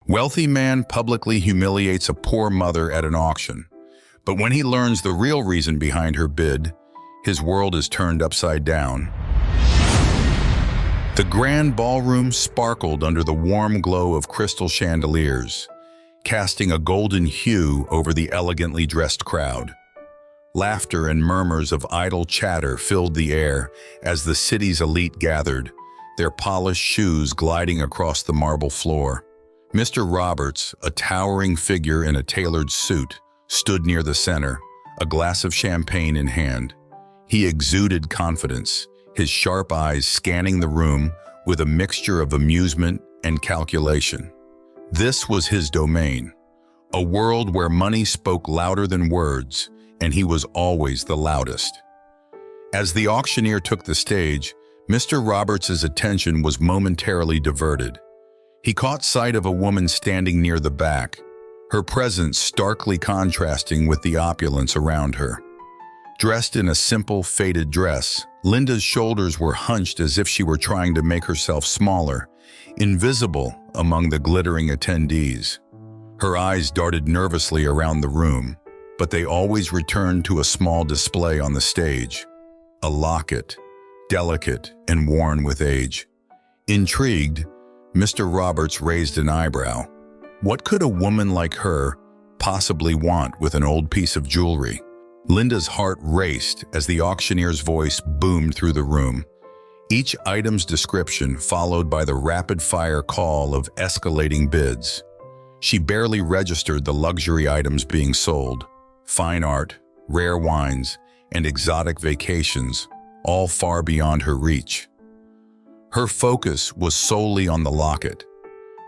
Wealthy man publicly humiliates a poor mother at an auction. But when he learns the real reason behind her bid, his world is turned upside down. The grand ballroom sparkled under the warm glow of crystal chandeliers, casting a golden hue over the elegantly dressed crowd. Laughter and murmurs of idle chatter filled the air as the city's elite gathered, their polished shoes gliding across the marble floor. Mr. Roberts, a towering figure in a tailored suit, stood near the center, a glass of champagne in hand. He exuded confidence, his sharp eyes scanning the room with a mixture of amusement and calculation. This was his domain, a world where money spoke louder than words, and he was always the loudest. As the auctioneer took the stage, Mr. Roberts's attention was momentarily diverted. He caught sight of a woman standing near the back, her presence starkly contrasting with the opulence around her. Dressed in a simple, faded dress, Linda's shoulders were hunched as if she were trying to make herself smaller, invisible among the glittering attendees. Her eyes darted nervously around the room, but they always returned to a small display on the stage. A locket, delicate and worn with age. Intrigued, Mr. Roberts raised an eyebrow. What could a woman like her possibly want with an old piece of jewelry? Linda's heart raced as the auctioneer's voice boomed through the room. Each item's description followed by the rapid-fire call of escalating bids. She barely registered the luxury items being sold. Fine art, rare wines, and exotic vacations, all far beyond her reach. Her focus was solely on the locket,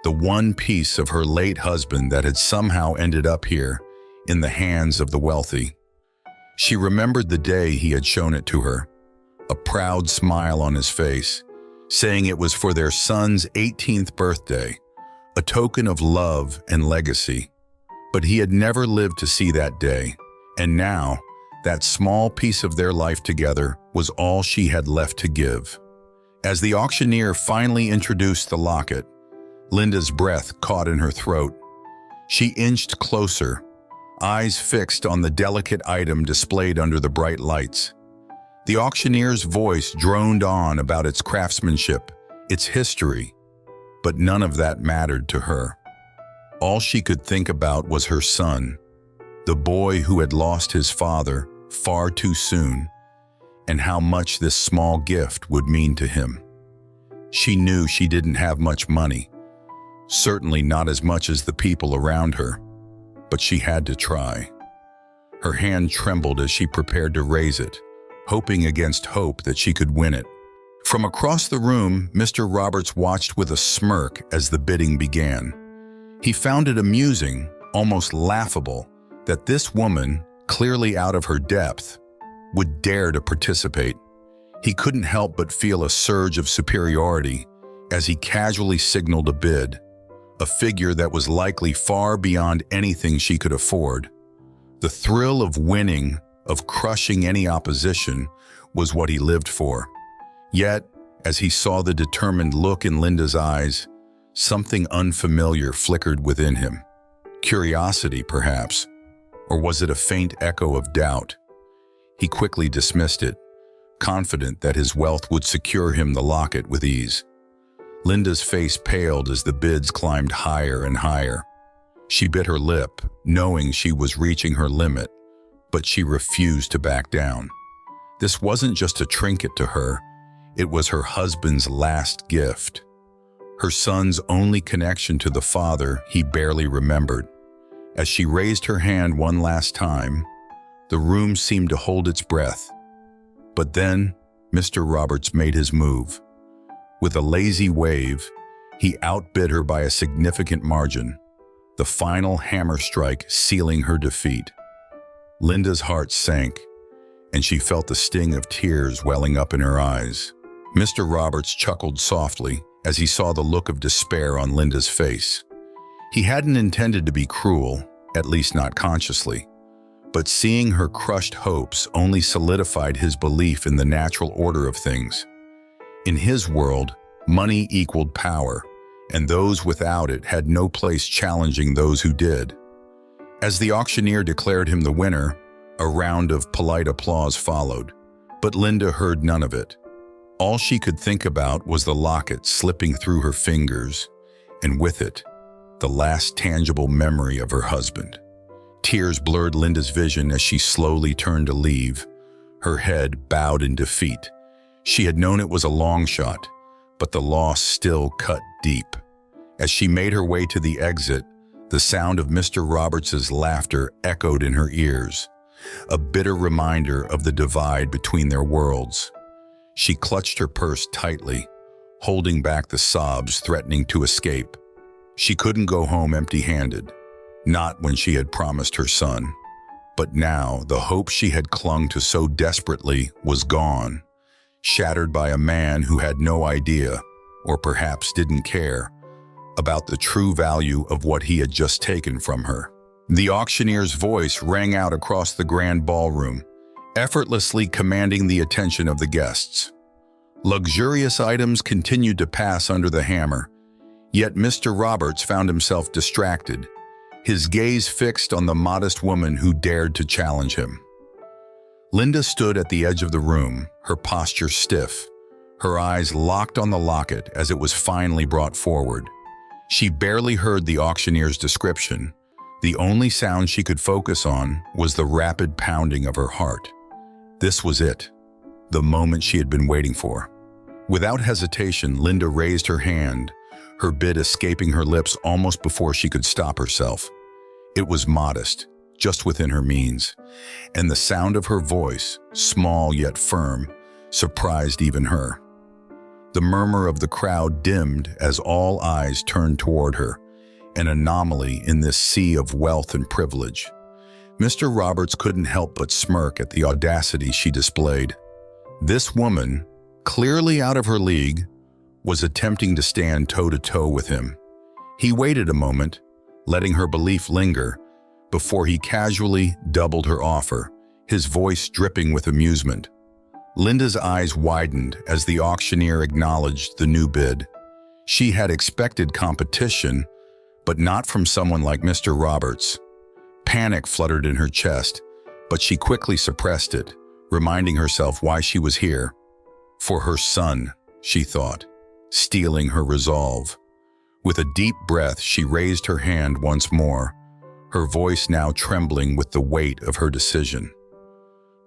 the one piece of her late husband that had somehow ended up here, in the hands of the wealthy. She remembered the day he had shown it to her, a proud smile on his face, saying it was for their son's 18th birthday, a token of love and legacy. But he had never lived to see that day, and now, that small piece of their life together was all she had left to give. As the auctioneer finally introduced the locket, Linda's breath caught in her throat. She inched closer, eyes fixed on the delicate item displayed under the bright lights. The auctioneer's voice droned on about its craftsmanship, its history, but none of that mattered to her. All she could think about was her son, the boy who had lost his father far too soon, and how much this small gift would mean to him. She knew she didn't have much money, certainly not as much as the people around her, but she had to try. Her hand trembled as she prepared to raise it, hoping against hope that she could win it. From across the room, Mr. Roberts watched with a smirk as the bidding began. He found it amusing, almost laughable, that this woman, clearly out of her depth, would dare to participate. He couldn't help but feel a surge of superiority as he casually signaled a bid, a figure that was likely far beyond anything she could afford. The thrill of winning, of crushing any opposition, was what he lived for. Yet, as he saw the determined look in Linda's eyes, something unfamiliar flickered within him. Curiosity, perhaps, or was it a faint echo of doubt? He quickly dismissed it, confident that his wealth would secure him the locket with ease. Linda's face paled as the bids climbed higher and higher. She bit her lip, knowing she was reaching her limit, but she refused to back down. This wasn't just a trinket to her, it was her husband's last gift. Her son's only connection to the father he barely remembered. As she raised her hand one last time, the room seemed to hold its breath. But then, Mr. Roberts made his move. With a lazy wave, he outbid her by a significant margin, the final hammer strike sealing her defeat. Linda's heart sank, and she felt the sting of tears welling up in her eyes. Mr. Roberts chuckled softly as he saw the look of despair on Linda's face. He hadn't intended to be cruel, at least not consciously, but seeing her crushed hopes only solidified his belief in the natural order of things. In his world, money equaled power, and those without it had no place challenging those who did. As the auctioneer declared him the winner, a round of polite applause followed, but Linda heard none of it. All she could think about was the locket slipping through her fingers, and with it, the last tangible memory of her husband. Tears blurred Linda's vision as she slowly turned to leave, her head bowed in defeat. She had known it was a long shot, but the loss still cut deep. As she made her way to the exit, the sound of Mr. Roberts's laughter echoed in her ears, a bitter reminder of the divide between their worlds. She clutched her purse tightly, holding back the sobs threatening to escape. She couldn't go home empty-handed, not when she had promised her son. But now, the hope she had clung to so desperately was gone, shattered by a man who had no idea, or perhaps didn't care, about the true value of what he had just taken from her. The auctioneer's voice rang out across the grand ballroom, effortlessly commanding the attention of the guests. Luxurious items continued to pass under the hammer, yet Mr. Roberts found himself distracted, his gaze fixed on the modest woman who dared to challenge him. Linda stood at the edge of the room, her posture stiff, her eyes locked on the locket as it was finally brought forward. She barely heard the auctioneer's description. The only sound she could focus on was the rapid pounding of her heart. This was it, the moment she had been waiting for. Without hesitation, Linda raised her hand, her bid escaping her lips almost before she could stop herself. It was modest, just within her means, and the sound of her voice, small yet firm, surprised even her. The murmur of the crowd dimmed as all eyes turned toward her, an anomaly in this sea of wealth and privilege. Mr. Roberts couldn't help but smirk at the audacity she displayed. This woman, clearly out of her league, was attempting to stand toe-to-toe with him. He waited a moment, letting her belief linger, before he casually doubled her offer, his voice dripping with amusement. Linda's eyes widened as the auctioneer acknowledged the new bid. She had expected competition, but not from someone like Mr. Roberts. Panic fluttered in her chest, but she quickly suppressed it, reminding herself why she was here. For her son, she thought, steeling her resolve. With a deep breath, she raised her hand once more, her voice now trembling with the weight of her decision.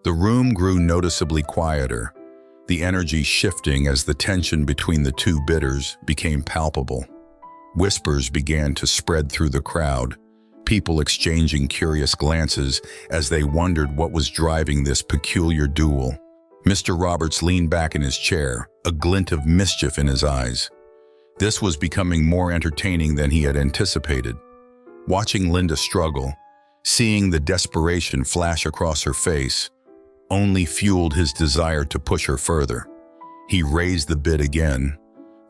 The room grew noticeably quieter, the energy shifting as the tension between the two bidders became palpable. Whispers began to spread through the crowd, people exchanging curious glances as they wondered what was driving this peculiar duel. Mr. Roberts leaned back in his chair, a glint of mischief in his eyes. This was becoming more entertaining than he had anticipated. Watching Linda struggle, seeing the desperation flash across her face, only fueled his desire to push her further. He raised the bid again,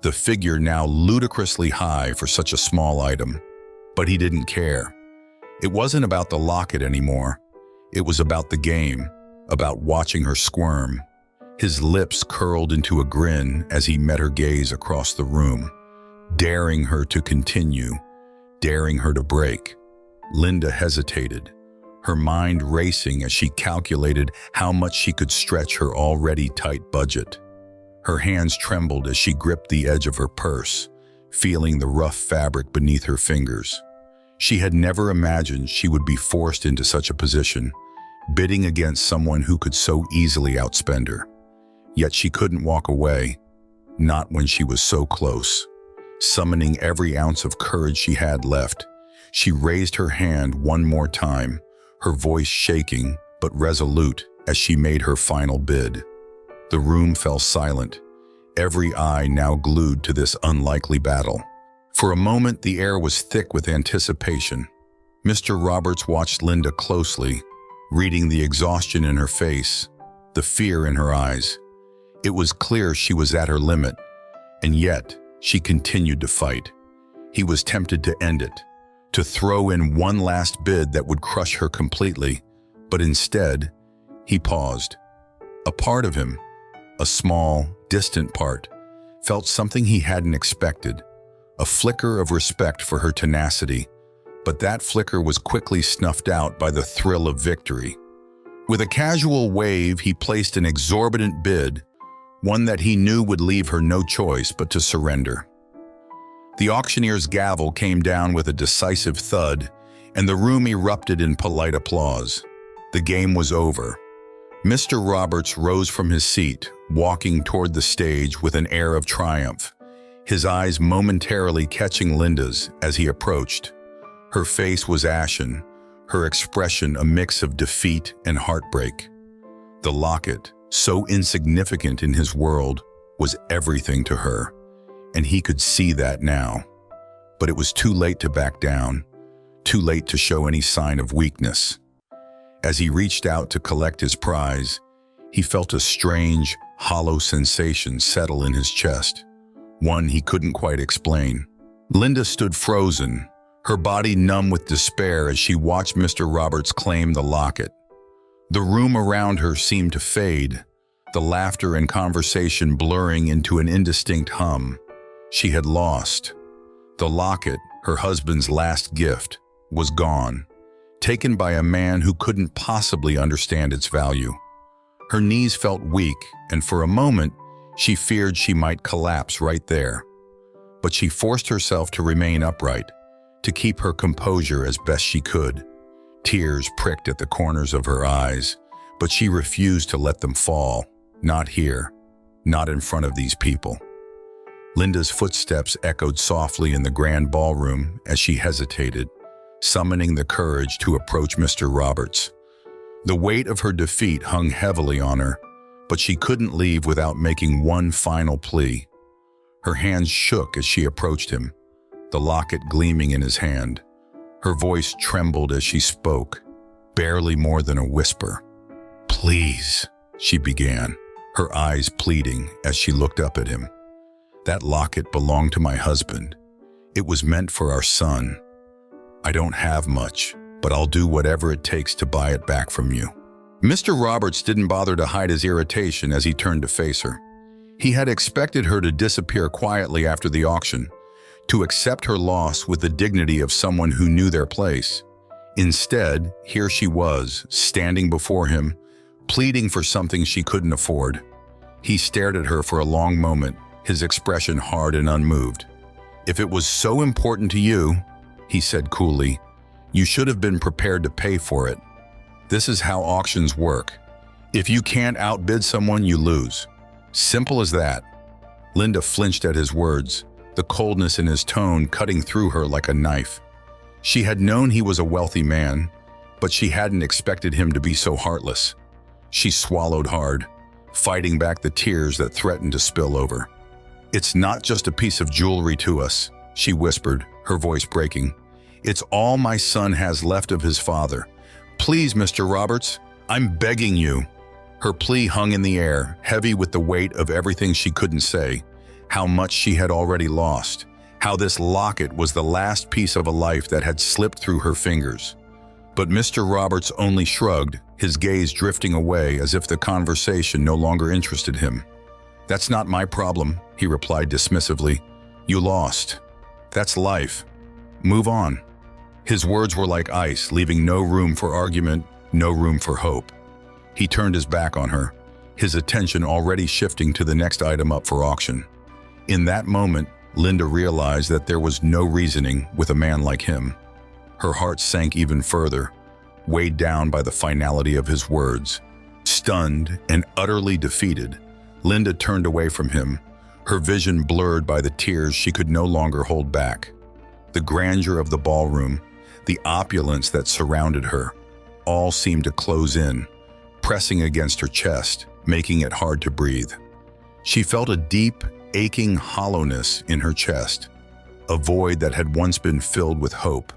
the figure now ludicrously high for such a small item. But he didn't care. It wasn't about the locket anymore. It was about the game, about watching her squirm. His lips curled into a grin as he met her gaze across the room, daring her to continue, daring her to break. Linda hesitated, her mind racing as she calculated how much she could stretch her already tight budget. Her hands trembled as she gripped the edge of her purse, feeling the rough fabric beneath her fingers. She had never imagined she would be forced into such a position, bidding against someone who could so easily outspend her. Yet she couldn't walk away, not when she was so close. Summoning every ounce of courage she had left, she raised her hand one more time, her voice shaking but resolute as she made her final bid. The room fell silent, every eye now glued to this unlikely battle. For a moment, the air was thick with anticipation. Mr. Roberts watched Linda closely, reading the exhaustion in her face, the fear in her eyes. It was clear she was at her limit, and yet she continued to fight. He was tempted to end it, to throw in one last bid that would crush her completely, but instead, he paused. A part of him, a small, distant part, felt something he hadn't expected, a flicker of respect for her tenacity, but that flicker was quickly snuffed out by the thrill of victory. With a casual wave, he placed an exorbitant bid, one that he knew would leave her no choice but to surrender. The auctioneer's gavel came down with a decisive thud, and the room erupted in polite applause. The game was over. Mr. Roberts rose from his seat, walking toward the stage with an air of triumph, his eyes momentarily catching Linda's as he approached. Her face was ashen, her expression a mix of defeat and heartbreak. The locket, so insignificant in his world, was everything to her, and he could see that now. But it was too late to back down, too late to show any sign of weakness. As he reached out to collect his prize, he felt a strange, hollow sensation settle in his chest, one he couldn't quite explain. Linda stood frozen, her body numb with despair as she watched Mr. Roberts claim the locket. The room around her seemed to fade, the laughter and conversation blurring into an indistinct hum. She had lost. The locket, her husband's last gift, was gone, taken by a man who couldn't possibly understand its value. Her knees felt weak, and for a moment, she feared she might collapse right there. But she forced herself to remain upright, to keep her composure as best she could. Tears pricked at the corners of her eyes, but she refused to let them fall. Not here, not in front of these people. Linda's footsteps echoed softly in the grand ballroom as she hesitated, summoning the courage to approach Mr. Roberts. The weight of her defeat hung heavily on her, but she couldn't leave without making one final plea. Her hands shook as she approached him, the locket gleaming in his hand. Her voice trembled as she spoke, barely more than a whisper. "Please," she began, her eyes pleading as she looked up at him. "That locket belonged to my husband. It was meant for our son. I don't have much, but I'll do whatever it takes to buy it back from you." Mr. Roberts didn't bother to hide his irritation as he turned to face her. He had expected her to disappear quietly after the auction, to accept her loss with the dignity of someone who knew their place. Instead, here she was, standing before him, pleading for something she couldn't afford. He stared at her for a long moment, his expression hard and unmoved. "If it was so important to you," he said coolly, "you should have been prepared to pay for it. This is how auctions work. If you can't outbid someone, you lose. Simple as that." Linda flinched at his words, the coldness in his tone cutting through her like a knife. She had known he was a wealthy man, but she hadn't expected him to be so heartless. She swallowed hard, fighting back the tears that threatened to spill over. "It's not just a piece of jewelry to us," she whispered, her voice breaking. "It's all my son has left of his father. Please, Mr. Roberts, I'm begging you." Her plea hung in the air, heavy with the weight of everything she couldn't say, how much she had already lost, how this locket was the last piece of a life that had slipped through her fingers. But Mr. Roberts only shrugged, his gaze drifting away as if the conversation no longer interested him. "That's not my problem," he replied dismissively. "You lost. That's life. Move on." His words were like ice, leaving no room for argument, no room for hope. He turned his back on her, his attention already shifting to the next item up for auction. In that moment, Linda realized that there was no reasoning with a man like him. Her heart sank even further, weighed down by the finality of his words. Stunned and utterly defeated, Linda turned away from him, her vision blurred by the tears she could no longer hold back. The grandeur of the ballroom, the opulence that surrounded her, all seemed to close in, pressing against her chest, making it hard to breathe. She felt a deep, aching hollowness in her chest, a void that had once been filled with hope,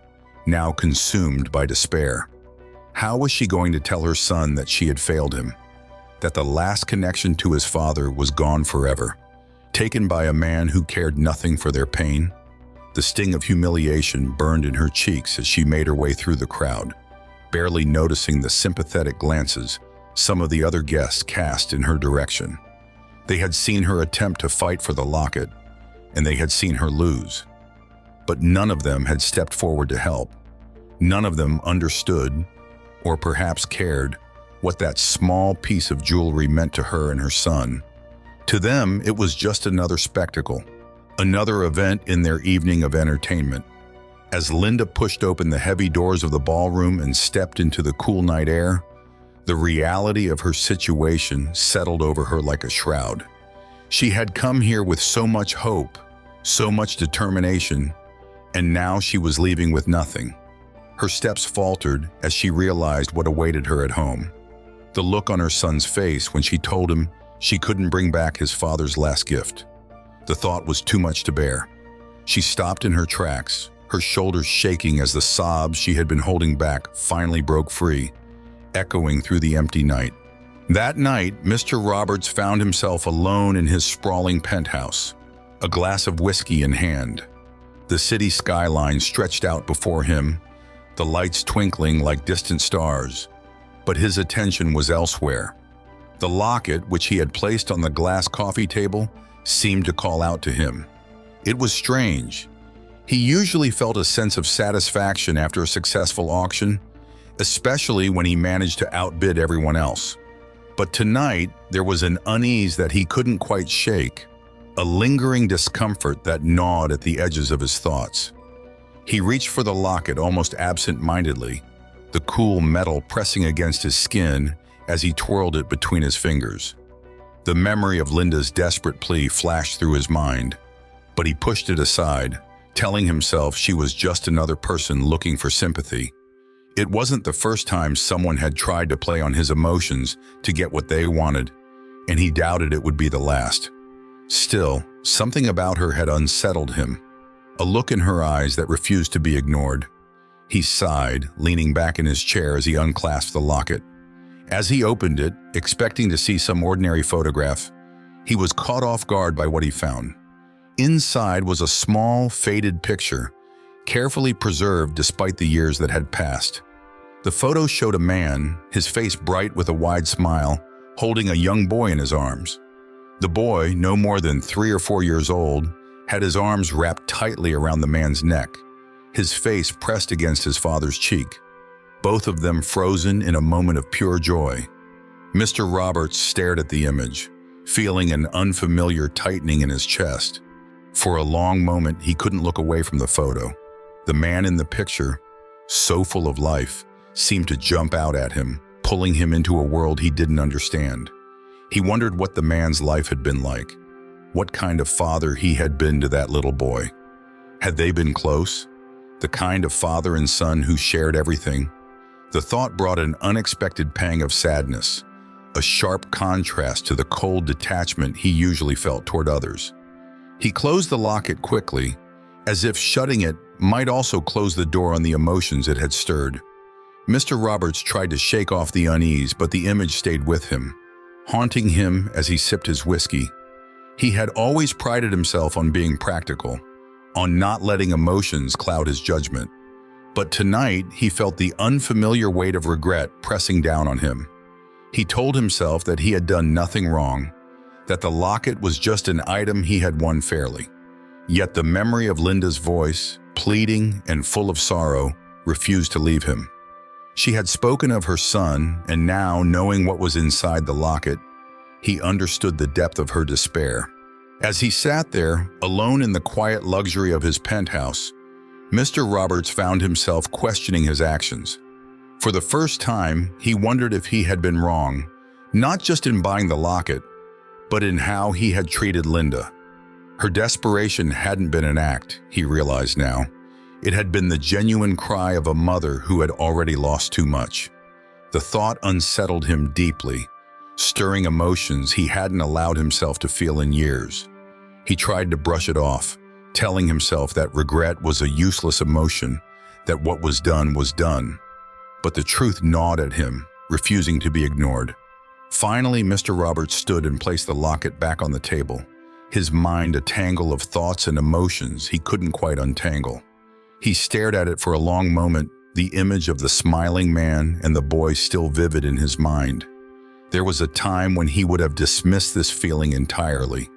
now consumed by despair. How was she going to tell her son that she had failed him, that the last connection to his father was gone forever, taken by a man who cared nothing for their pain? The sting of humiliation burned in her cheeks as she made her way through the crowd, barely noticing the sympathetic glances some of the other guests cast in her direction. They had seen her attempt to fight for the locket, and they had seen her lose. but none of them had stepped forward to help. None of them understood, or perhaps cared, what that small piece of jewelry meant to her and her son. To them, it was just another spectacle, another event in their evening of entertainment. As Linda pushed open the heavy doors of the ballroom and stepped into the cool night air, the reality of her situation settled over her like a shroud. She had come here with so much hope, so much determination, and now she was leaving with nothing. Her steps faltered as she realized what awaited her at home. The look on her son's face when she told him she couldn't bring back his father's last gift. The thought was too much to bear. She stopped in her tracks, her shoulders shaking as the sobs she had been holding back finally broke free, echoing through the empty night. That night, Mr. Roberts found himself alone in his sprawling penthouse, a glass of whiskey in hand. The city skyline stretched out before him, the lights twinkling like distant stars, but his attention was elsewhere. The locket, which he had placed on the glass coffee table, seemed to call out to him. It was strange. He usually felt a sense of satisfaction after a successful auction, especially when he managed to outbid everyone else. But tonight, there was an unease that he couldn't quite shake, a lingering discomfort that gnawed at the edges of his thoughts. He reached for the locket almost absent-mindedly, the cool metal pressing against his skin as he twirled it between his fingers. The memory of Linda's desperate plea flashed through his mind, but he pushed it aside, telling himself she was just another person looking for sympathy. It wasn't the first time someone had tried to play on his emotions to get what they wanted, and he doubted it would be the last. Still, something about her had unsettled him, a look in her eyes that refused to be ignored. He sighed, leaning back in his chair as he unclasped the locket. As he opened it, expecting to see some ordinary photograph, he was caught off guard by what he found. Inside was a small, faded picture, carefully preserved despite the years that had passed. The photo showed a man, his face bright with a wide smile, holding a young boy in his arms. The boy, no more than 3 or 4 years old, had his arms wrapped tightly around the man's neck, his face pressed against his father's cheek, both of them frozen in a moment of pure joy. Mr. Roberts stared at the image, feeling an unfamiliar tightening in his chest. For a long moment, he couldn't look away from the photo. The man in the picture, so full of life, seemed to jump out at him, pulling him into a world he didn't understand. He wondered what the man's life had been like, what kind of father he had been to that little boy. Had they been close? The kind of father and son who shared everything? The thought brought an unexpected pang of sadness, a sharp contrast to the cold detachment he usually felt toward others. He closed the locket quickly, as if shutting it might also close the door on the emotions it had stirred. Mr. Roberts tried to shake off the unease, but the image stayed with him, haunting him as he sipped his whiskey. He had always prided himself on being practical, on not letting emotions cloud his judgment. But tonight, he felt the unfamiliar weight of regret pressing down on him. He told himself that he had done nothing wrong, that the locket was just an item he had won fairly. Yet the memory of Linda's voice, pleading and full of sorrow, refused to leave him. She had spoken of her son, and now, knowing what was inside the locket, he understood the depth of her despair. As he sat there, alone in the quiet luxury of his penthouse, Mr. Roberts found himself questioning his actions. For the first time, he wondered if he had been wrong, not just in buying the locket, but in how he had treated Linda. Her desperation hadn't been an act, he realized now. It had been the genuine cry of a mother who had already lost too much. The thought unsettled him deeply, stirring emotions he hadn't allowed himself to feel in years. He tried to brush it off, telling himself that regret was a useless emotion, that what was done was done. But the truth gnawed at him, refusing to be ignored. Finally, Mr. Roberts stood and placed the locket back on the table, his mind a tangle of thoughts and emotions he couldn't quite untangle. He stared at it for a long moment, the image of the smiling man and the boy still vivid in his mind. There was a time when he would have dismissed this feeling entirely,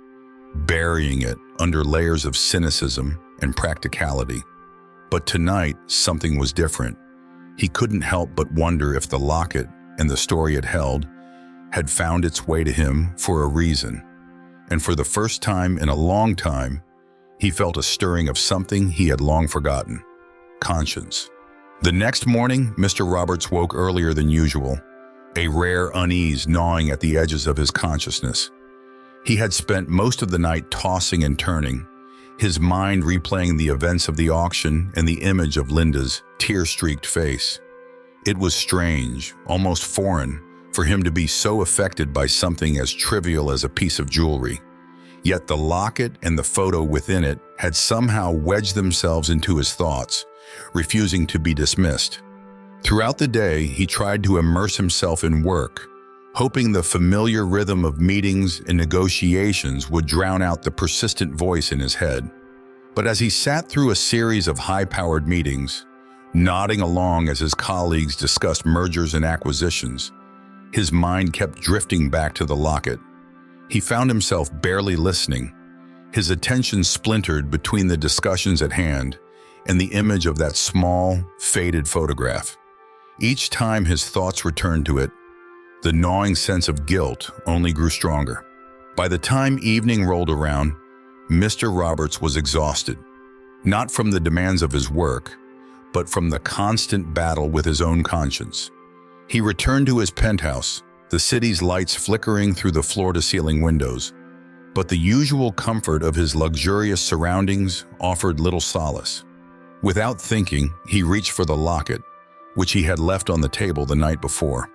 burying it under layers of cynicism, and practicality. But tonight, something was different. He couldn't help but wonder if the locket and the story it held had found its way to him for a reason. And for the first time in a long time, he felt a stirring of something he had long forgotten: conscience. The next morning, Mr. Roberts woke earlier than usual, a rare unease gnawing at the edges of his consciousness. He had spent most of the night tossing and turning, his mind replaying the events of the auction and the image of Linda's tear-streaked face. It was strange, almost foreign, for him to be so affected by something as trivial as a piece of jewelry. Yet the locket and the photo within it had somehow wedged themselves into his thoughts, refusing to be dismissed. Throughout the day, he tried to immerse himself in work, hoping the familiar rhythm of meetings and negotiations would drown out the persistent voice in his head. But as he sat through a series of high-powered meetings, nodding along as his colleagues discussed mergers and acquisitions, his mind kept drifting back to the locket. He found himself barely listening, his attention splintered between the discussions at hand and the image of that small, faded photograph. Each time his thoughts returned to it, the gnawing sense of guilt only grew stronger. By the time evening rolled around, Mr. Roberts was exhausted, not from the demands of his work, but from the constant battle with his own conscience. He returned to his penthouse, the city's lights flickering through the floor-to-ceiling windows, but the usual comfort of his luxurious surroundings offered little solace. Without thinking, he reached for the locket, which he had left on the table the night before.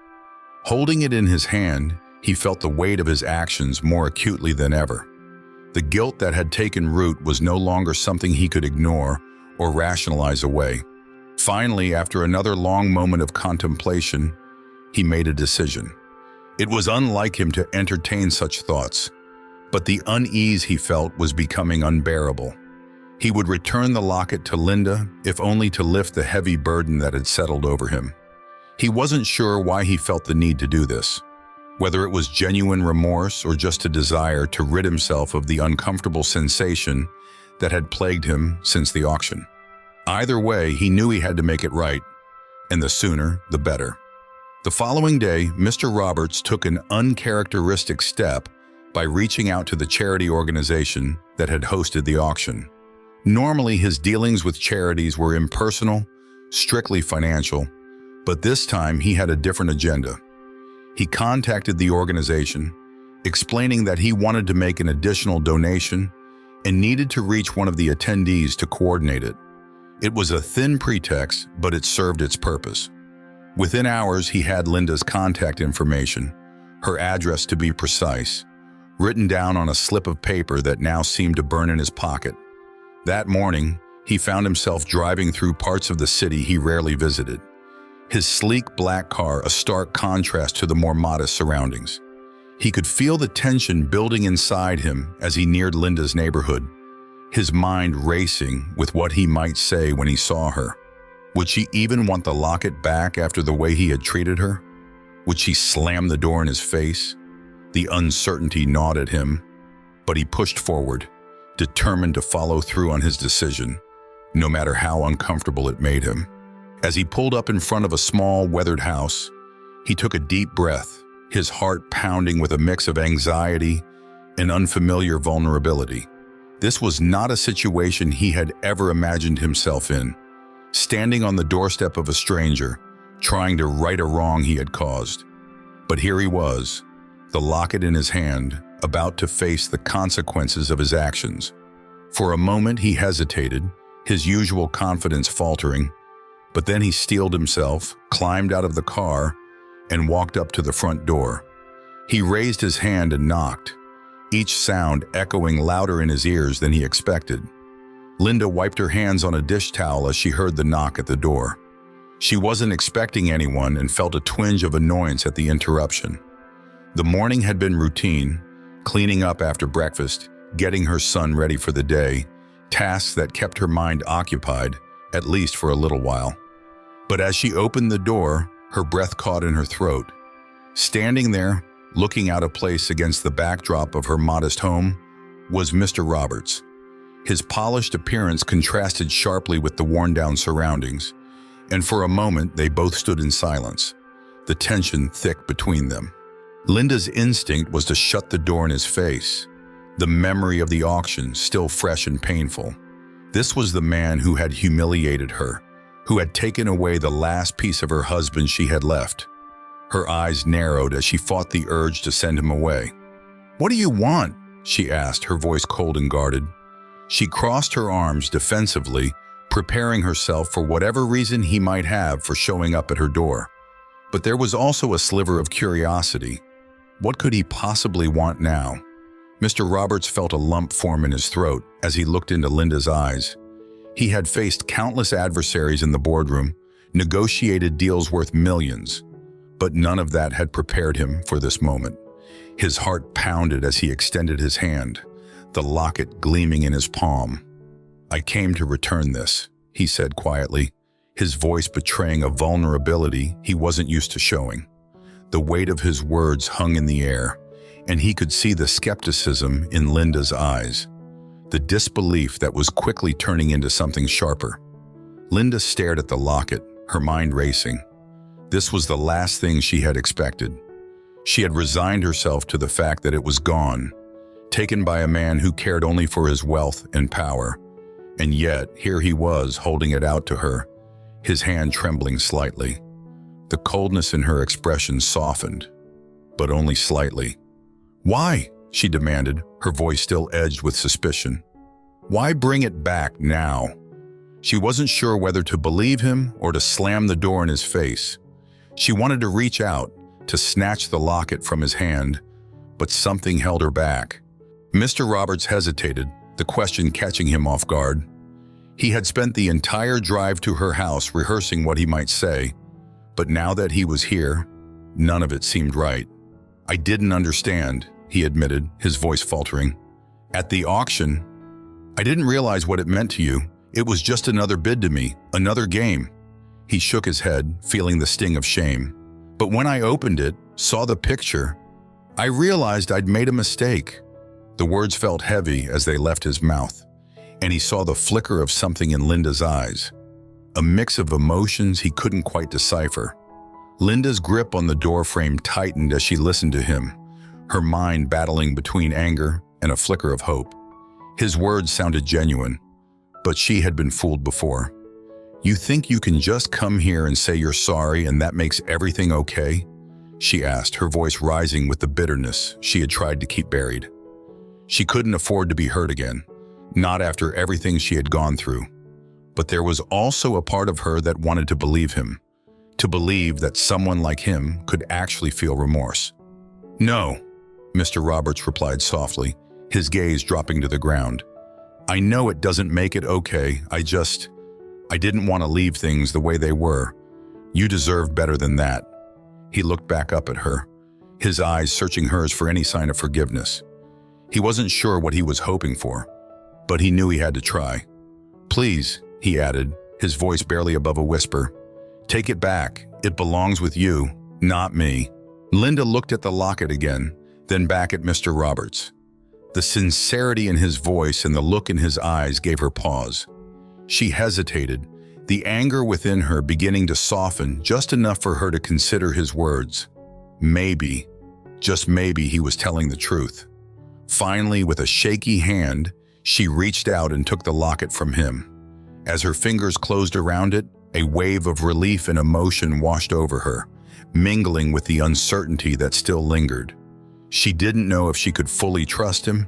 Holding it in his hand, he felt the weight of his actions more acutely than ever. The guilt that had taken root was no longer something he could ignore or rationalize away. Finally, after another long moment of contemplation, he made a decision. It was unlike him to entertain such thoughts, but the unease he felt was becoming unbearable. He would return the locket to Linda, if only to lift the heavy burden that had settled over him. He wasn't sure why he felt the need to do this, whether it was genuine remorse or just a desire to rid himself of the uncomfortable sensation that had plagued him since the auction. Either way, he knew he had to make it right, and the sooner, the better. The following day, Mr. Roberts took an uncharacteristic step by reaching out to the charity organization that had hosted the auction. Normally, his dealings with charities were impersonal, strictly financial, but this time he had a different agenda. He contacted the organization, explaining that he wanted to make an additional donation and needed to reach one of the attendees to coordinate it. It was a thin pretext, but it served its purpose. Within hours, he had Linda's contact information, her address to be precise, written down on a slip of paper that now seemed to burn in his pocket. That morning, he found himself driving through parts of the city he rarely visited, his sleek black car a stark contrast to the more modest surroundings. He could feel the tension building inside him as he neared Linda's neighborhood, his mind racing with what he might say when he saw her. Would she even want the locket back after the way he had treated her? Would she slam the door in his face? The uncertainty gnawed at him, but he pushed forward, determined to follow through on his decision, no matter how uncomfortable it made him. As he pulled up in front of a small, weathered house, he took a deep breath, his heart pounding with a mix of anxiety and unfamiliar vulnerability. This was not a situation he had ever imagined himself in, standing on the doorstep of a stranger, trying to right a wrong he had caused. But here he was, the locket in his hand, about to face the consequences of his actions. For a moment he hesitated, his usual confidence faltering, but then he steeled himself, climbed out of the car, and walked up to the front door. He raised his hand and knocked, each sound echoing louder in his ears than he expected. Linda wiped her hands on a dish towel as she heard the knock at the door. She wasn't expecting anyone and felt a twinge of annoyance at the interruption. The morning had been routine, cleaning up after breakfast, getting her son ready for the day, tasks that kept her mind occupied, at least for a little while. But as she opened the door, her breath caught in her throat. Standing there, looking out of place against the backdrop of her modest home, was Mr. Roberts. His polished appearance contrasted sharply with the worn-down surroundings, and for a moment they both stood in silence, the tension thick between them. Linda's instinct was to shut the door in his face, the memory of the auction still fresh and painful. This was the man who had humiliated her, who had taken away the last piece of her husband she had left. Her eyes narrowed as she fought the urge to send him away. "What do you want?" she asked, her voice cold and guarded. She crossed her arms defensively, preparing herself for whatever reason he might have for showing up at her door. But there was also a sliver of curiosity. What could he possibly want now? Mr. Roberts felt a lump form in his throat as he looked into Linda's eyes. He had faced countless adversaries in the boardroom, negotiated deals worth millions, but none of that had prepared him for this moment. His heart pounded as he extended his hand, the locket gleaming in his palm. "I came to return this," he said quietly, his voice betraying a vulnerability he wasn't used to showing. The weight of his words hung in the air, and he could see the skepticism in Linda's eyes, the disbelief that was quickly turning into something sharper. Linda stared at the locket, her mind racing. This was the last thing she had expected. She had resigned herself to the fact that it was gone, taken by a man who cared only for his wealth and power. And yet, here he was holding it out to her, his hand trembling slightly. The coldness in her expression softened, but only slightly. "Why?" she demanded, her voice still edged with suspicion. "Why bring it back now?" She wasn't sure whether to believe him or to slam the door in his face. She wanted to reach out, to snatch the locket from his hand, but something held her back. Mr. Roberts hesitated, the question catching him off guard. He had spent the entire drive to her house rehearsing what he might say, but now that he was here, none of it seemed right. "I didn't understand," he admitted, his voice faltering. "At the auction, I didn't realize what it meant to you. It was just another bid to me, another game." He shook his head, feeling the sting of shame. "But when I opened it, saw the picture, I realized I'd made a mistake." The words felt heavy as they left his mouth, and he saw the flicker of something in Linda's eyes, a mix of emotions he couldn't quite decipher. Linda's grip on the doorframe tightened as she listened to him, her mind battling between anger and a flicker of hope. His words sounded genuine, but she had been fooled before. "You think you can just come here and say you're sorry and that makes everything okay?" she asked, her voice rising with the bitterness she had tried to keep buried. She couldn't afford to be hurt again, not after everything she had gone through. But there was also a part of her that wanted to believe him, to believe that someone like him could actually feel remorse. "No," Mr. Roberts replied softly, his gaze dropping to the ground. "I know it doesn't make it okay. I didn't want to leave things the way they were. You deserve better than that." He looked back up at her, his eyes searching hers for any sign of forgiveness. He wasn't sure what he was hoping for, but he knew he had to try. "Please," he added, his voice barely above a whisper, "take it back. It belongs with you, not me." Linda looked at the locket again, then back at Mr. Roberts. The sincerity in his voice and the look in his eyes gave her pause. She hesitated, the anger within her beginning to soften just enough for her to consider his words. Maybe, just maybe, he was telling the truth. Finally, with a shaky hand, she reached out and took the locket from him. As her fingers closed around it, a wave of relief and emotion washed over her, mingling with the uncertainty that still lingered. She didn't know if she could fully trust him,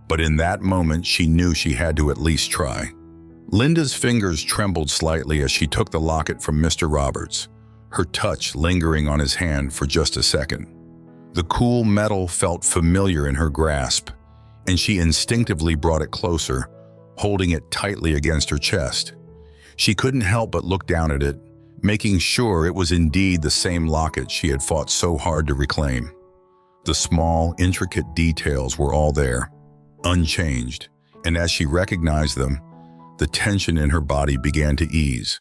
but in that moment she knew she had to at least try. Linda's fingers trembled slightly as she took the locket from Mr. Roberts, her touch lingering on his hand for just a second. The cool metal felt familiar in her grasp, and she instinctively brought it closer, holding it tightly against her chest. She couldn't help but look down at it, making sure it was indeed the same locket she had fought so hard to reclaim. The small, intricate details were all there, unchanged, and as she recognized them, the tension in her body began to ease.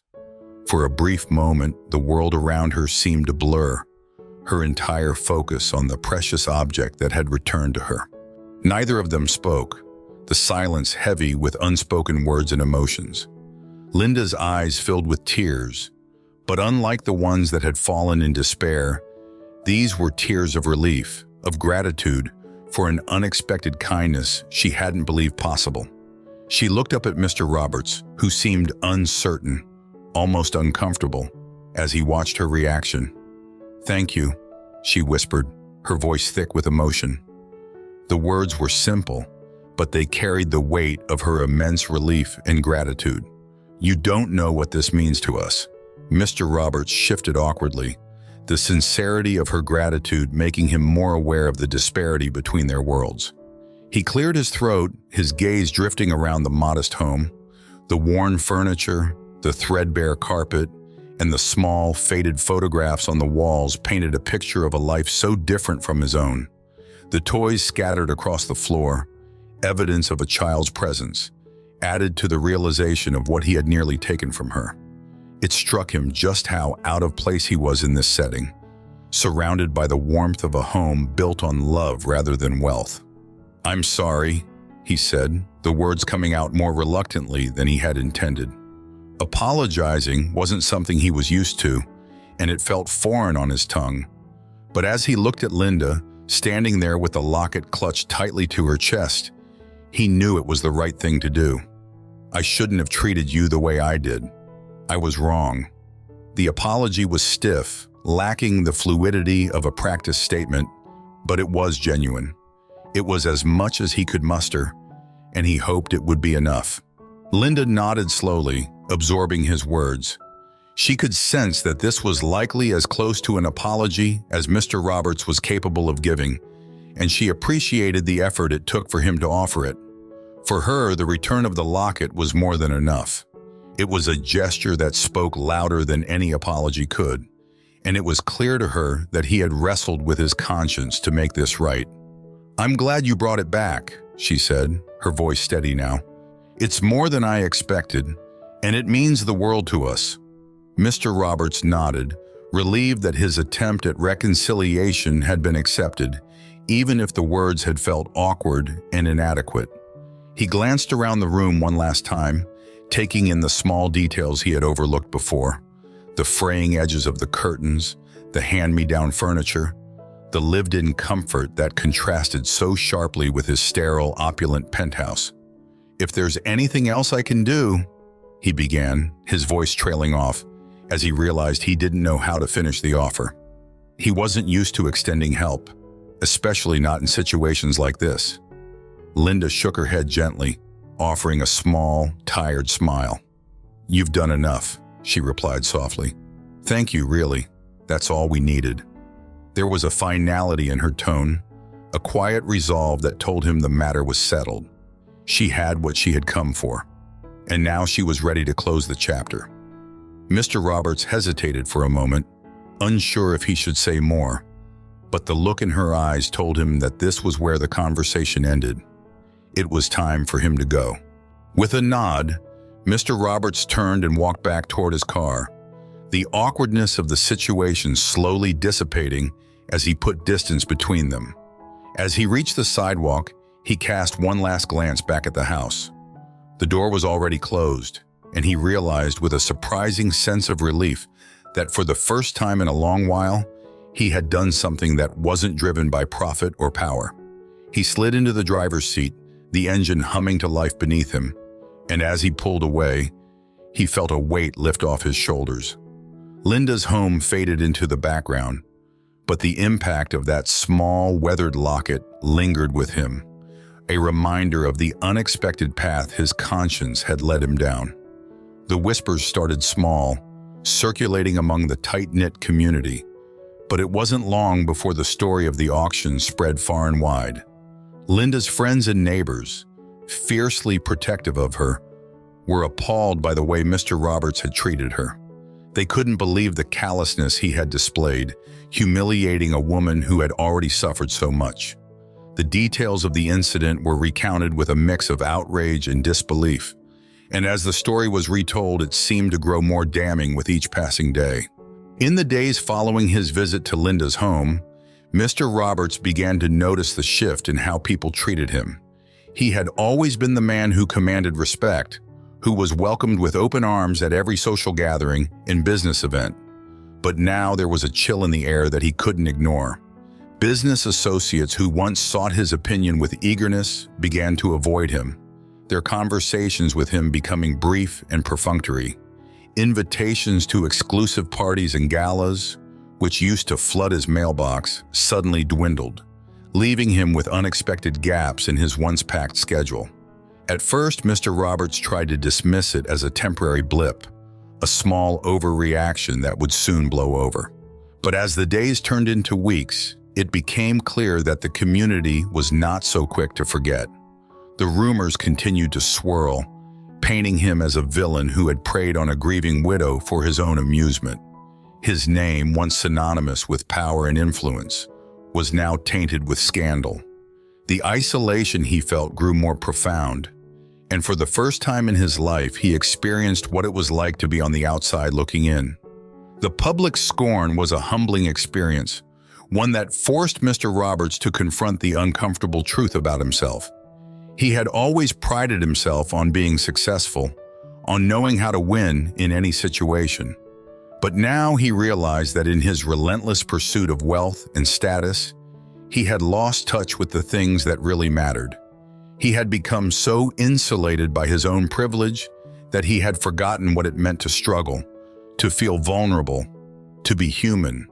For a brief moment, the world around her seemed to blur, her entire focus on the precious object that had returned to her. Neither of them spoke. the silence heavy with unspoken words and emotions. Linda's eyes filled with tears, but unlike the ones that had fallen in despair, these were tears of relief, of gratitude for an unexpected kindness she hadn't believed possible. She looked up at Mr. Roberts, who seemed uncertain, almost uncomfortable, as he watched her reaction. "Thank you," she whispered, her voice thick with emotion. The words were simple, but they carried the weight of her immense relief and gratitude. "You don't know what this means to us." Mr. Roberts shifted awkwardly, the sincerity of her gratitude making him more aware of the disparity between their worlds. He cleared his throat, his gaze drifting around the modest home. The worn furniture, the threadbare carpet, and the small, faded photographs on the walls painted a picture of a life so different from his own. The toys scattered across the floor, evidence of a child's presence, added to the realization of what he had nearly taken from her. It struck him just how out of place he was in this setting, surrounded by the warmth of a home built on love rather than wealth. "I'm sorry," he said, the words coming out more reluctantly than he had intended. Apologizing wasn't something he was used to, and it felt foreign on his tongue. But as he looked at Linda, standing there with the locket clutched tightly to her chest, he knew it was the right thing to do. "I shouldn't have treated you the way I did. I was wrong." The apology was stiff, lacking the fluidity of a practiced statement, but it was genuine. It was as much as he could muster, and he hoped it would be enough. Linda nodded slowly, absorbing his words. She could sense that this was likely as close to an apology as Mr. Roberts was capable of giving, and she appreciated the effort it took for him to offer it. For her, the return of the locket was more than enough. It was a gesture that spoke louder than any apology could, and it was clear to her that he had wrestled with his conscience to make this right. "I'm glad you brought it back," she said, her voice steady now. "It's more than I expected, and it means the world to us." Mr. Roberts nodded, relieved that his attempt at reconciliation had been accepted, even if the words had felt awkward and inadequate. He glanced around the room one last time, taking in the small details he had overlooked before. The fraying edges of the curtains, the hand-me-down furniture, the lived-in comfort that contrasted so sharply with his sterile, opulent penthouse. "If there's anything else I can do," he began, his voice trailing off, as he realized he didn't know how to finish the offer. He wasn't used to extending help, especially not in situations like this. Linda shook her head gently, offering a small, tired smile. "You've done enough," she replied softly. "Thank you, really. That's all we needed." There was a finality in her tone, a quiet resolve that told him the matter was settled. She had what she had come for, and now she was ready to close the chapter. Mr. Roberts hesitated for a moment, unsure if he should say more, but the look in her eyes told him that this was where the conversation ended. It was time for him to go. With a nod, Mr. Roberts turned and walked back toward his car, the awkwardness of the situation slowly dissipating as he put distance between them. As he reached the sidewalk, he cast one last glance back at the house. The door was already closed, and he realized with a surprising sense of relief that for the first time in a long while, he had done something that wasn't driven by profit or power. He slid into the driver's seat, the engine humming to life beneath him, and as he pulled away, he felt a weight lift off his shoulders. Linda's home faded into the background, but the impact of that small, weathered locket lingered with him, a reminder of the unexpected path his conscience had led him down. The whispers started small, circulating among the tight-knit community, but it wasn't long before the story of the auction spread far and wide. Linda's friends and neighbors, fiercely protective of her, were appalled by the way Mr. Roberts had treated her. They couldn't believe the callousness he had displayed, humiliating a woman who had already suffered so much. The details of the incident were recounted with a mix of outrage and disbelief, and as the story was retold, it seemed to grow more damning with each passing day. In the days following his visit to Linda's home, Mr. Roberts began to notice the shift in how people treated him. He had always been the man who commanded respect, who was welcomed with open arms at every social gathering and business event. But now there was a chill in the air that he couldn't ignore. Business associates who once sought his opinion with eagerness began to avoid him, their conversations with him becoming brief and perfunctory. Invitations to exclusive parties and galas, which used to flood his mailbox, suddenly dwindled, leaving him with unexpected gaps in his once-packed schedule. At first, Mr. Roberts tried to dismiss it as a temporary blip, a small overreaction that would soon blow over. But as the days turned into weeks, it became clear that the community was not so quick to forget. The rumors continued to swirl, painting him as a villain who had preyed on a grieving widow for his own amusement. His name, once synonymous with power and influence, was now tainted with scandal. The isolation he felt grew more profound, and for the first time in his life, he experienced what it was like to be on the outside looking in. The public scorn was a humbling experience, one that forced Mr. Roberts to confront the uncomfortable truth about himself. He had always prided himself on being successful, on knowing how to win in any situation. But now he realized that in his relentless pursuit of wealth and status, he had lost touch with the things that really mattered. He had become so insulated by his own privilege that he had forgotten what it meant to struggle, to feel vulnerable, to be human.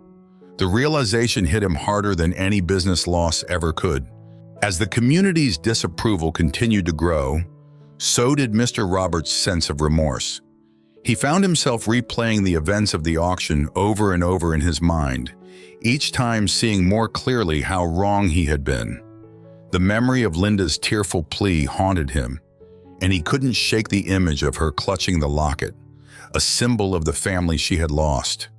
The realization hit him harder than any business loss ever could. As the community's disapproval continued to grow, so did Mr. Roberts' sense of remorse. He found himself replaying the events of the auction over and over in his mind, each time seeing more clearly how wrong he had been. The memory of Linda's tearful plea haunted him, and he couldn't shake the image of her clutching the locket, a symbol of the family she had lost.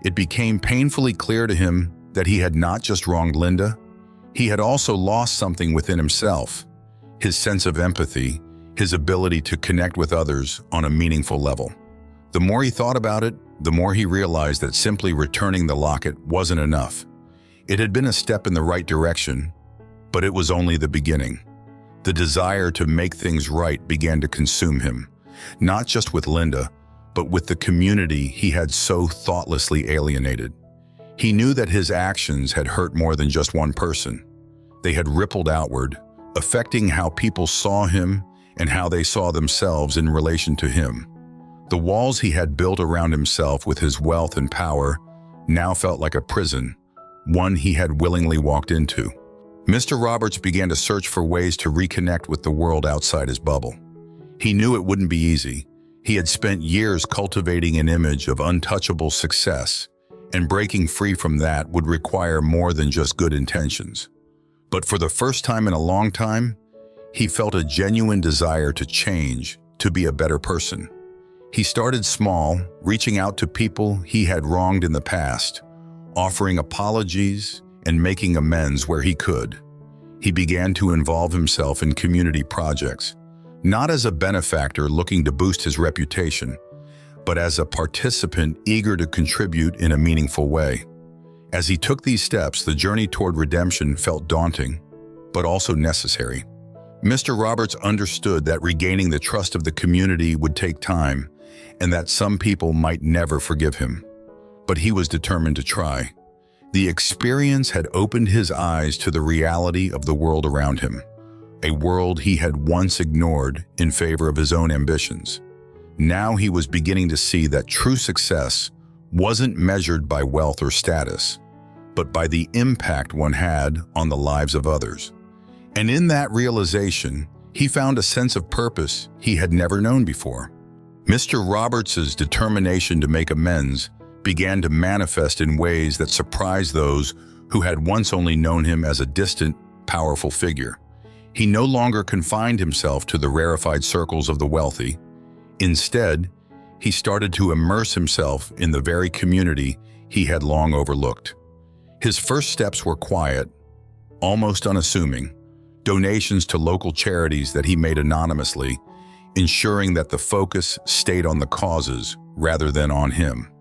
It became painfully clear to him that he had not just wronged Linda, he had also lost something within himself, his sense of empathy, his ability to connect with others on a meaningful level. The more he thought about it, the more he realized that simply returning the locket wasn't enough. It had been a step in the right direction, but it was only the beginning. The desire to make things right began to consume him, not just with Linda, but with the community he had so thoughtlessly alienated. He knew that his actions had hurt more than just one person. They had rippled outward, affecting how people saw him and how they saw themselves in relation to him. The walls he had built around himself with his wealth and power now felt like a prison, one he had willingly walked into. Mr. Roberts began to search for ways to reconnect with the world outside his bubble. He knew it wouldn't be easy. He had spent years cultivating an image of untouchable success, and breaking free from that would require more than just good intentions. But for the first time in a long time, he felt a genuine desire to change, to be a better person. He started small, reaching out to people he had wronged in the past, offering apologies and making amends where he could. He began to involve himself in community projects, not as a benefactor looking to boost his reputation, but as a participant eager to contribute in a meaningful way. As he took these steps, the journey toward redemption felt daunting, but also necessary. Mr. Roberts understood that regaining the trust of the community would take time, and that some people might never forgive him. But he was determined to try. The experience had opened his eyes to the reality of the world around him, a world he had once ignored in favor of his own ambitions. Now he was beginning to see that true success wasn't measured by wealth or status, but by the impact one had on the lives of others. And in that realization, he found a sense of purpose he had never known before. Mr. Roberts's determination to make amends began to manifest in ways that surprised those who had once only known him as a distant, powerful figure. He no longer confined himself to the rarefied circles of the wealthy. Instead, he started to immerse himself in the very community he had long overlooked. His first steps were quiet, almost unassuming, donations to local charities that he made anonymously, ensuring that the focus stayed on the causes rather than on him.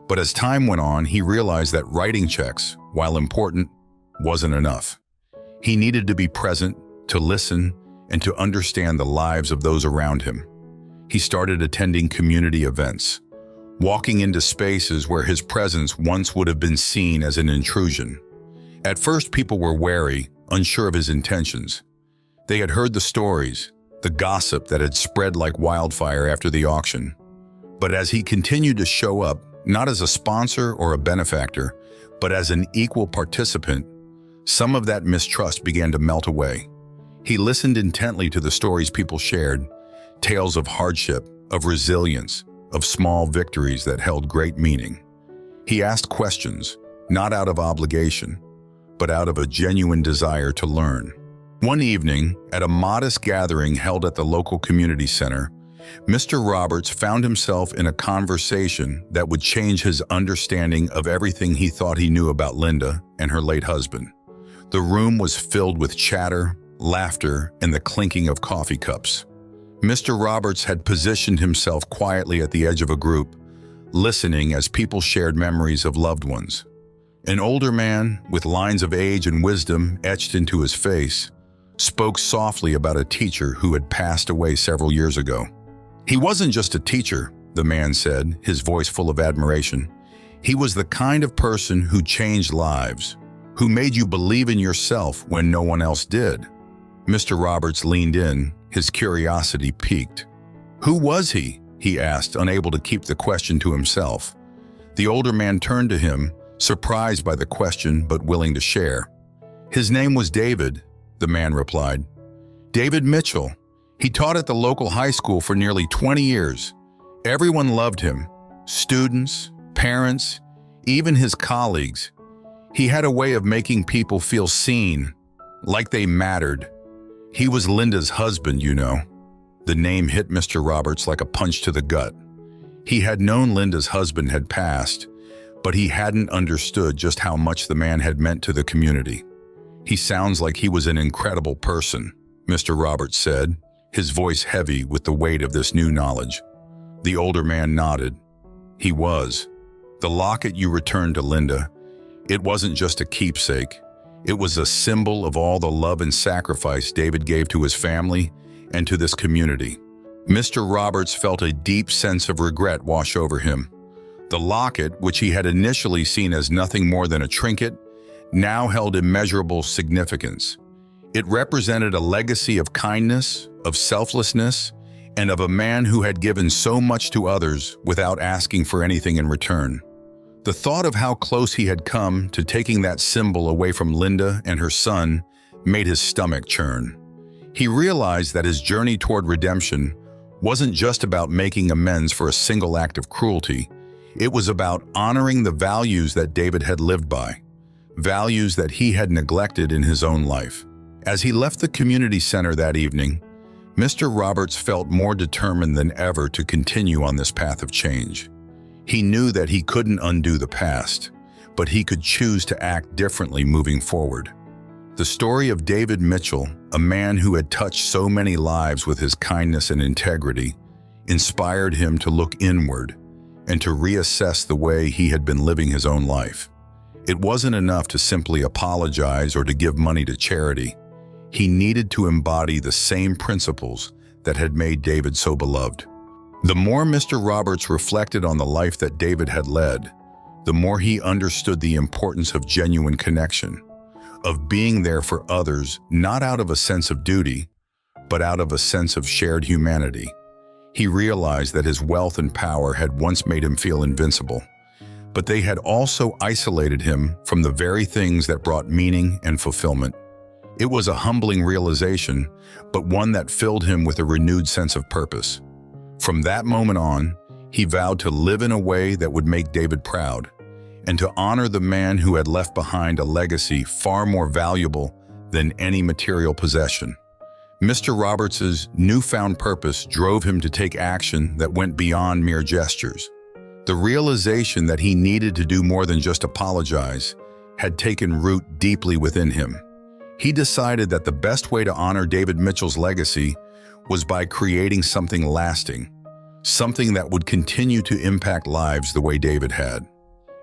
But as time went on, he realized that writing checks, while important, wasn't enough. He needed to be present, to listen, and to understand the lives of those around him. He started attending community events, walking into spaces where his presence once would have been seen as an intrusion. At first, people were wary, unsure of his intentions. They had heard the stories, the gossip that had spread like wildfire after the auction. But as he continued to show up, not as a sponsor or a benefactor, but as an equal participant, some of that mistrust began to melt away. He listened intently to the stories people shared, tales of hardship, of resilience, of small victories that held great meaning. He asked questions, not out of obligation, but out of a genuine desire to learn. One evening, at a modest gathering held at the local community center, Mr. Roberts found himself in a conversation that would change his understanding of everything he thought he knew about Linda and her late husband. The room was filled with chatter, laughter, and the clinking of coffee cups. Mr. Roberts had positioned himself quietly at the edge of a group, listening as people shared memories of loved ones. An older man, with lines of age and wisdom etched into his face, spoke softly about a teacher who had passed away several years ago. He wasn't just a teacher, the man said, his voice full of admiration. He was the kind of person who changed lives, who made you believe in yourself when no one else did. Mr. Roberts leaned in, his curiosity piqued. Who was he? He asked, unable to keep the question to himself. The older man turned to him, surprised by the question but willing to share. His name was David, the man replied. David Mitchell. He taught at the local high school for nearly 20 years. Everyone loved him, students, parents, even his colleagues. He had a way of making people feel seen, like they mattered. He was Linda's husband, you know. The name hit Mr. Roberts like a punch to the gut. He had known Linda's husband had passed, but he hadn't understood just how much the man had meant to the community. He sounds like he was an incredible person, Mr. Roberts said, his voice heavy with the weight of this new knowledge. The older man nodded. He was. The locket you returned to Linda, it wasn't just a keepsake. It was a symbol of all the love and sacrifice David gave to his family and to this community. Mr. Roberts felt a deep sense of regret wash over him. The locket, which he had initially seen as nothing more than a trinket, now held immeasurable significance. It represented a legacy of kindness, of selflessness, and of a man who had given so much to others without asking for anything in return. The thought of how close he had come to taking that symbol away from Linda and her son made his stomach churn. He realized that his journey toward redemption wasn't just about making amends for a single act of cruelty. It was about honoring the values that David had lived by, values that he had neglected in his own life. As he left the community center that evening, Mr. Roberts felt more determined than ever to continue on this path of change. He knew that he couldn't undo the past, but he could choose to act differently moving forward. The story of David Mitchell, a man who had touched so many lives with his kindness and integrity, inspired him to look inward and to reassess the way he had been living his own life. It wasn't enough to simply apologize or to give money to charity. He needed to embody the same principles that had made David so beloved. The more Mr. Roberts reflected on the life that David had led, the more he understood the importance of genuine connection, of being there for others, not out of a sense of duty, but out of a sense of shared humanity. He realized that his wealth and power had once made him feel invincible, but they had also isolated him from the very things that brought meaning and fulfillment. It was a humbling realization, but one that filled him with a renewed sense of purpose. From that moment on, he vowed to live in a way that would make David proud, and to honor the man who had left behind a legacy far more valuable than any material possession. Mr. Roberts's newfound purpose drove him to take action that went beyond mere gestures. The realization that he needed to do more than just apologize had taken root deeply within him. He decided that the best way to honor David Mitchell's legacy was by creating something lasting, something that would continue to impact lives the way David had.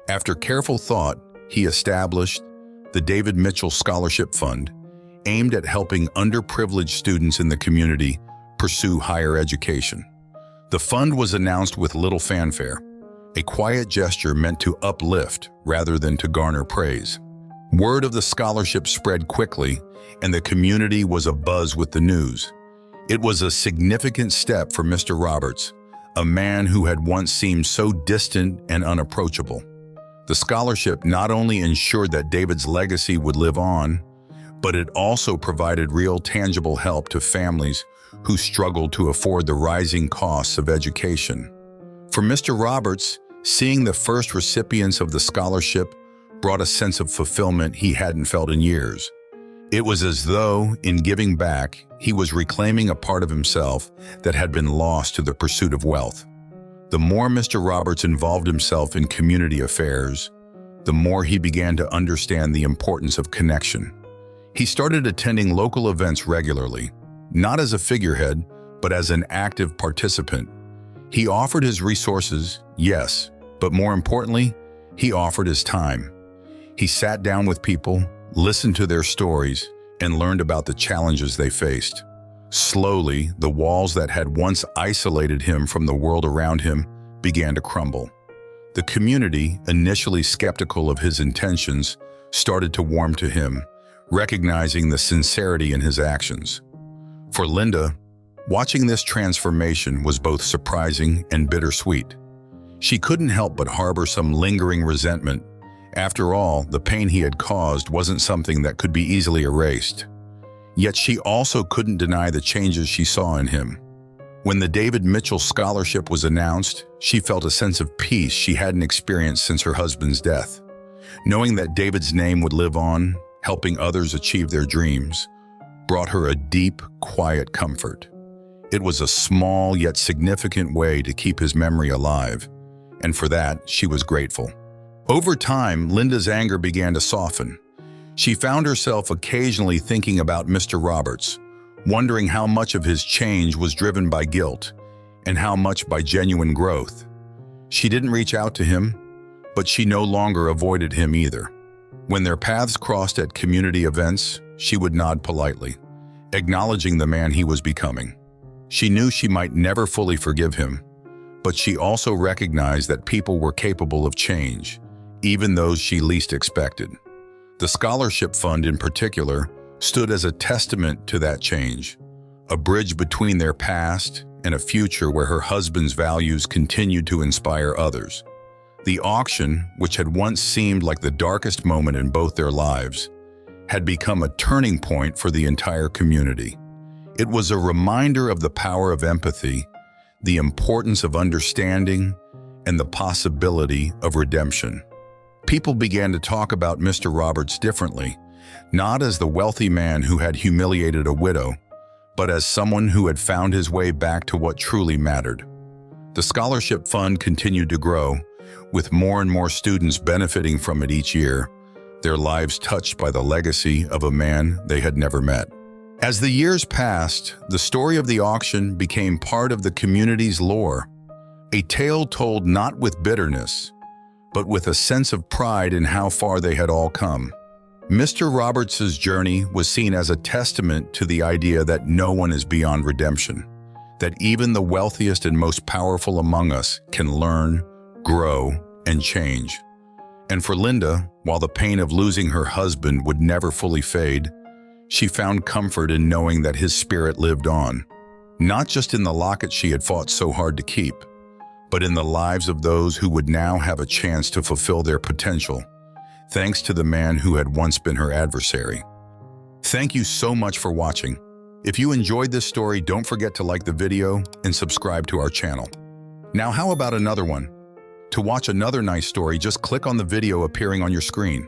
After careful thought, he established the David Mitchell Scholarship Fund, aimed at helping underprivileged students in the community pursue higher education. The fund was announced with little fanfare, a quiet gesture meant to uplift rather than to garner praise. Word of the scholarship spread quickly, and the community was abuzz with the news. It was a significant step for Mr. Roberts, a man who had once seemed so distant and unapproachable. The scholarship not only ensured that David's legacy would live on, but it also provided real tangible help to families who struggled to afford the rising costs of education. For Mr. Roberts, seeing the first recipients of the scholarship brought a sense of fulfillment he hadn't felt in years. It was as though, in giving back, he was reclaiming a part of himself that had been lost to the pursuit of wealth. The more Mr. Roberts involved himself in community affairs, the more he began to understand the importance of connection. He started attending local events regularly, not as a figurehead, but as an active participant. He offered his resources, yes, but more importantly, he offered his time. He sat down with people, listened to their stories, and learned about the challenges they faced. Slowly, the walls that had once isolated him from the world around him began to crumble. The community, initially skeptical of his intentions, started to warm to him, recognizing the sincerity in his actions. For Linda, watching this transformation was both surprising and bittersweet. She couldn't help but harbor some lingering resentment. After all, the pain he had caused wasn't something that could be easily erased. Yet she also couldn't deny the changes she saw in him. When the David Mitchell Scholarship was announced, she felt a sense of peace she hadn't experienced since her husband's death. Knowing that David's name would live on, helping others achieve their dreams, brought her a deep, quiet comfort. It was a small yet significant way to keep his memory alive, and for that, she was grateful. Over time, Linda's anger began to soften. She found herself occasionally thinking about Mr. Roberts, wondering how much of his change was driven by guilt and how much by genuine growth. She didn't reach out to him, but she no longer avoided him either. When their paths crossed at community events, she would nod politely, acknowledging the man he was becoming. She knew she might never fully forgive him, but she also recognized that people were capable of change, even those she least expected. The scholarship fund in particular stood as a testament to that change, a bridge between their past and a future where her husband's values continued to inspire others. The auction, which had once seemed like the darkest moment in both their lives, had become a turning point for the entire community. It was a reminder of the power of empathy, the importance of understanding, and the possibility of redemption. People began to talk about Mr. Roberts differently, not as the wealthy man who had humiliated a widow, but as someone who had found his way back to what truly mattered. The scholarship fund continued to grow, with more and more students benefiting from it each year, their lives touched by the legacy of a man they had never met. As the years passed, the story of the auction became part of the community's lore, a tale told not with bitterness, but with a sense of pride in how far they had all come. Mr. Roberts' journey was seen as a testament to the idea that no one is beyond redemption, that even the wealthiest and most powerful among us can learn, grow, and change. And for Linda, while the pain of losing her husband would never fully fade, she found comfort in knowing that his spirit lived on, not just in the locket she had fought so hard to keep, but in the lives of those who would now have a chance to fulfill their potential, thanks to the man who had once been her adversary. Thank you so much for watching. If you enjoyed this story, don't forget to like the video and subscribe to our channel. Now, how about another one? To watch another nice story, just click on the video appearing on your screen.